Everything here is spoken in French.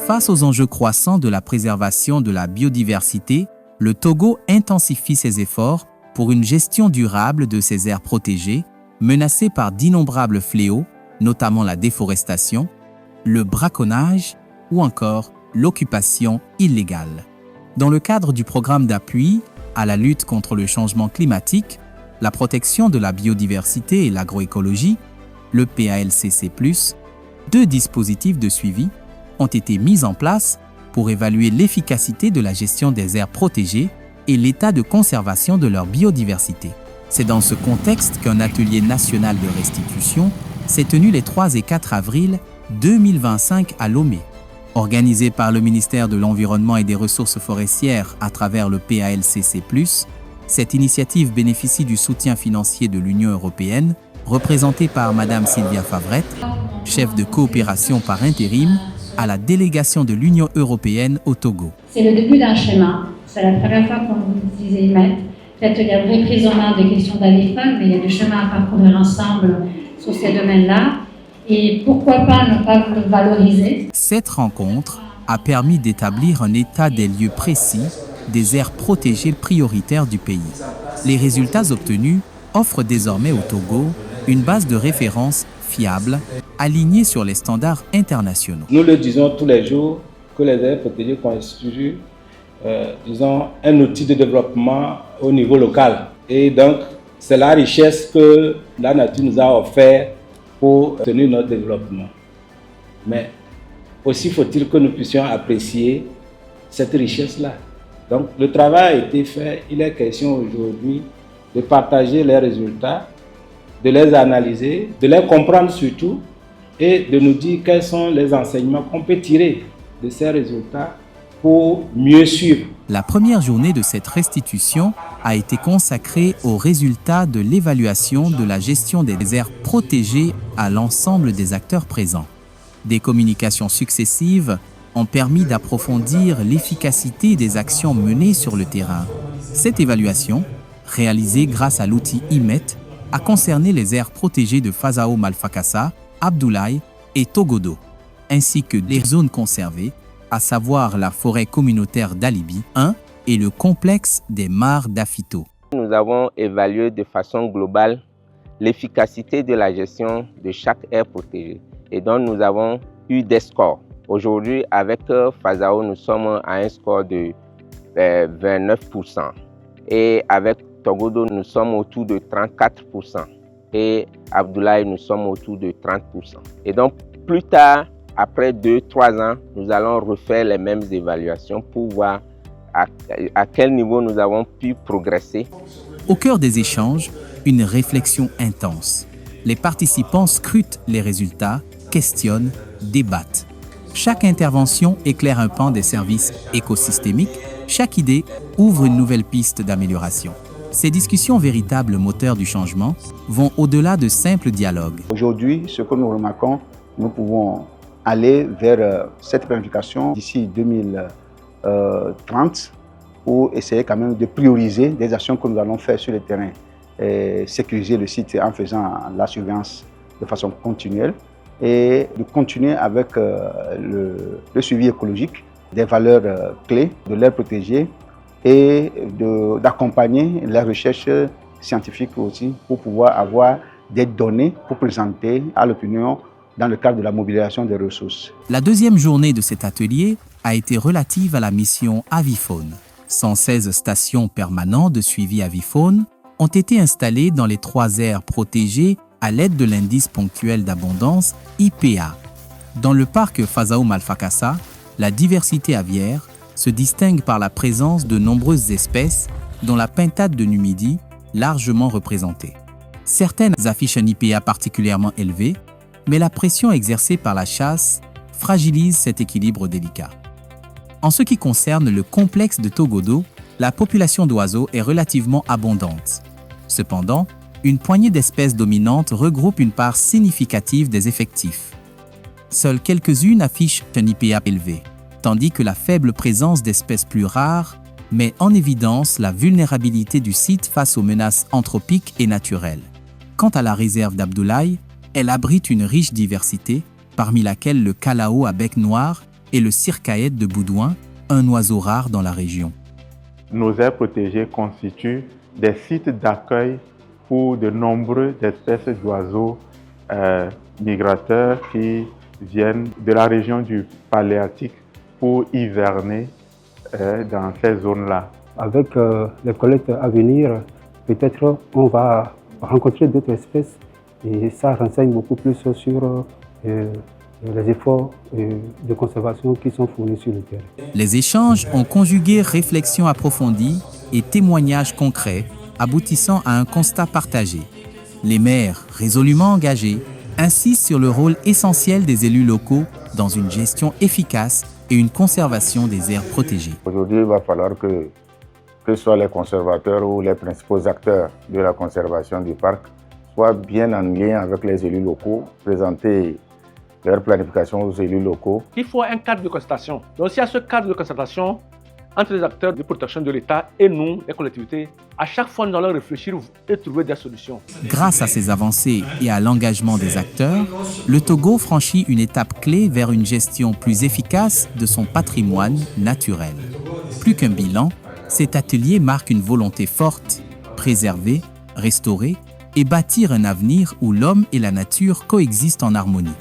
Face aux enjeux croissants de la préservation de la biodiversité, le Togo intensifie ses efforts pour une gestion durable de ces aires protégées, menacées par d'innombrables fléaux, notamment la déforestation, le braconnage ou encore l'occupation illégale. Dans le cadre du programme d'appui à la lutte contre le changement climatique, la protection de la biodiversité et l'agroécologie, le PALCC+, deux dispositifs de suivi ont été mis en place pour évaluer l'efficacité de la gestion des aires protégées et l'état de conservation de leur biodiversité. C'est dans ce contexte qu'un atelier national de restitution s'est tenu les 3 et 4 avril 2025 à Lomé. Organisé par le ministère de l'Environnement et des Ressources forestières à travers le PALCC+, cette initiative bénéficie du soutien financier de l'Union européenne, représentée par Madame Sylvia Favrette, chef de coopération par intérim à la délégation de l'Union européenne au Togo. C'est le début d'un schéma. C'est la première fois qu'on utilise IMET. Peut-être qu'il y a une vraie prise en main des questions d'ALEFA, mais il y a du chemin à parcourir ensemble sur ces domaines-là. Et pourquoi pas ne pas le valoriser? Cette rencontre a permis d'établir un état des lieux précis des aires protégées prioritaires du pays. Les résultats obtenus offrent désormais au Togo une base de référence fiable, alignée sur les standards internationaux. Nous le disons tous les jours que les aires protégées constituent un outil de développement au niveau local. Et donc, c'est la richesse que la nature nous a offert pour tenir notre développement. Mais aussi faut-il que nous puissions apprécier cette richesse-là. Donc, le travail a été fait. Il est question aujourd'hui de partager les résultats, de les analyser, de les comprendre surtout et de nous dire quels sont les enseignements qu'on peut tirer de ces résultats pour mieux suivre. La première journée de cette restitution a été consacrée aux résultats de l'évaluation de la gestion des aires protégées à l'ensemble des acteurs présents. Des communications successives ont permis d'approfondir l'efficacité des actions menées sur le terrain. Cette évaluation, réalisée grâce à l'outil IMET, a concerné les aires protégées de Fazao Malfakassa, Abdoulaye et Togodo, ainsi que les zones conservées, à savoir la forêt communautaire d'Alibi 1 et le complexe des mares d'Afito. Nous avons évalué de façon globale l'efficacité de la gestion de chaque aire protégée et donc nous avons eu des scores. Aujourd'hui, avec Fazao, nous sommes à un score de 29% et avec Togodo, nous sommes autour de 34% et Abdoulaye, nous sommes autour de 30%. Et donc, plus tard, après 2-3 ans, nous allons refaire les mêmes évaluations pour voir à quel niveau nous avons pu progresser. Au cœur des échanges, une réflexion intense. Les participants scrutent les résultats, questionnent, débattent. Chaque intervention éclaire un pan des services écosystémiques. Chaque idée ouvre une nouvelle piste d'amélioration. Ces discussions, véritables moteurs du changement, vont au-delà de simples dialogues. Aujourd'hui, ce que nous remarquons, nous pouvons aller vers cette planification d'ici 2030 pour essayer quand même de prioriser des actions que nous allons faire sur le terrain. Et sécuriser le site en faisant la surveillance de façon continuelle et de continuer avec le suivi écologique des valeurs clés de l'aire protégée et d'accompagner la recherche scientifique aussi pour pouvoir avoir des données pour présenter à l'opinion dans le cadre de la mobilisation des ressources. La deuxième journée de cet atelier a été relative à la mission Avifaune. 116 stations permanentes de suivi avifaune ont été installées dans les 3 aires protégées à l'aide de l'indice ponctuel d'abondance IPA. Dans le parc Fazao Malfakassa, la diversité aviaire se distingue par la présence de nombreuses espèces, dont la pintade de Numidie, largement représentée. Certaines affichent un IPA particulièrement élevé, mais la pression exercée par la chasse fragilise cet équilibre délicat. En ce qui concerne le complexe de Togodo, la population d'oiseaux est relativement abondante. Cependant, une poignée d'espèces dominantes regroupe une part significative des effectifs. Seules quelques-unes affichent un IPA élevé, tandis que la faible présence d'espèces plus rares met en évidence la vulnérabilité du site face aux menaces anthropiques et naturelles. Quant à la réserve d'Abdoulaye, elle abrite une riche diversité, parmi laquelle le calao à bec noir et le circaète de Boudouin, un oiseau rare dans la région. Nos aires protégées constituent des sites d'accueil pour de nombreuses espèces d'oiseaux migrateurs qui viennent de la région du Paléarctique pour hiverner dans ces zones-là. Avec les collectes à venir, peut-être on va rencontrer d'autres espèces et ça renseigne beaucoup plus sur les efforts de conservation qui sont fournis sur le terrain. Les échanges ont conjugué réflexion approfondie et témoignages concrets, aboutissant à un constat partagé. Les maires, résolument engagés, insistent sur le rôle essentiel des élus locaux dans une gestion efficace et une conservation des aires protégées. Aujourd'hui, il va falloir que ce soit les conservateurs ou les principaux acteurs de la conservation du parc soient bien en lien avec les élus locaux, présenter leur planification aux élus locaux. Il faut un cadre de concertation. Donc s'il y a ce cadre de concertation entre les acteurs de protection de l'État et nous, les collectivités, à chaque fois nous allons réfléchir et trouver des solutions. Grâce à ces avancées et à l'engagement des acteurs, le Togo franchit une étape clé vers une gestion plus efficace de son patrimoine naturel. Plus qu'un bilan, cet atelier marque une volonté forte, préserver, restaurer et bâtir un avenir où l'homme et la nature coexistent en harmonie.